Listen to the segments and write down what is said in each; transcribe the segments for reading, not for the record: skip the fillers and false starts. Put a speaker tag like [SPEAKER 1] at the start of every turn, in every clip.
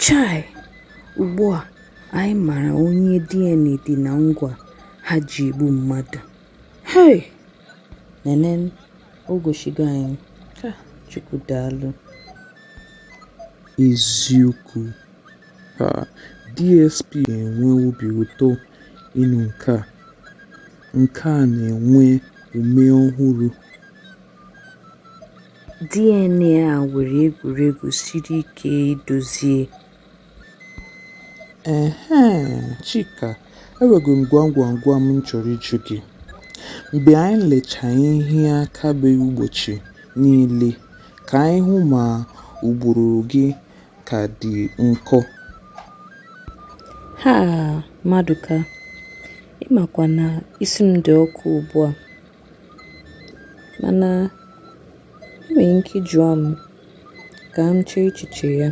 [SPEAKER 1] Chai, ugbu a anyị mara onye DNA dị na ngwa ha ji egbu mmadụ. Hey! Nenen, o goshigo anyị. Chukwu daalụ.
[SPEAKER 2] Eziokwu, DSP ga-enwe obi ụtọ ịnụ nke a na-enwe ume ọhụrụ.
[SPEAKER 1] DNA a nwere egwuregwu siri ike idozie.
[SPEAKER 2] Chika, enwego m gwam-gwam-gwam m chọrọ ịjụ gị. Mgbe anyị lechara ihe akaebe ụbọchị niile ka anyị hụ ma ụbụrụ gị ka dị nkọ.
[SPEAKER 1] Maduka, ịmakwa na isi m dị ọkụ ugbu a, mana enwere ike jụọ m ka m chee echiche ya.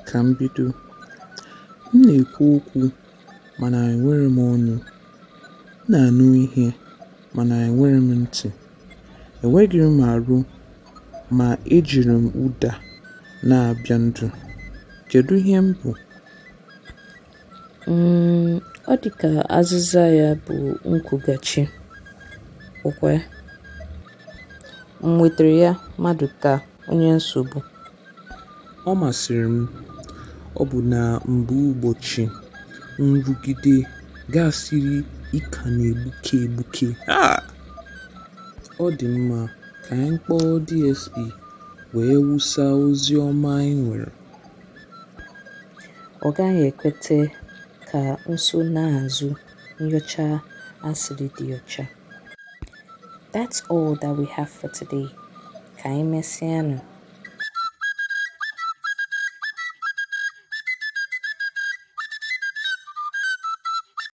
[SPEAKER 2] Ka m bido, m na-ekwu okwu mana enwere m ọnụ, m na-anụ ihe mana enwere m ntị, enweghị m arụ ma ejiri m ụda na-abịa ndụ. Kedu ihe m bụ?
[SPEAKER 1] Ọ dị ka azịza ya bụ nkwụghachi. Okwe m nwetara ya Maduka onye nsogbu.
[SPEAKER 2] Ọ masịrị m. Ọ bụ na mbụ ụbọchị nrụgide gasịrị ịka na-egbuke. Ọ dị mma ka anyị kpọọ DSP wee wụsa ozi ọma anyị nwere.
[SPEAKER 1] Ọ gaghị ekwete ka nsonaazụ nyocha asịrị dị ọcha. That's all that we have for today. Ka anyị mesịanụ.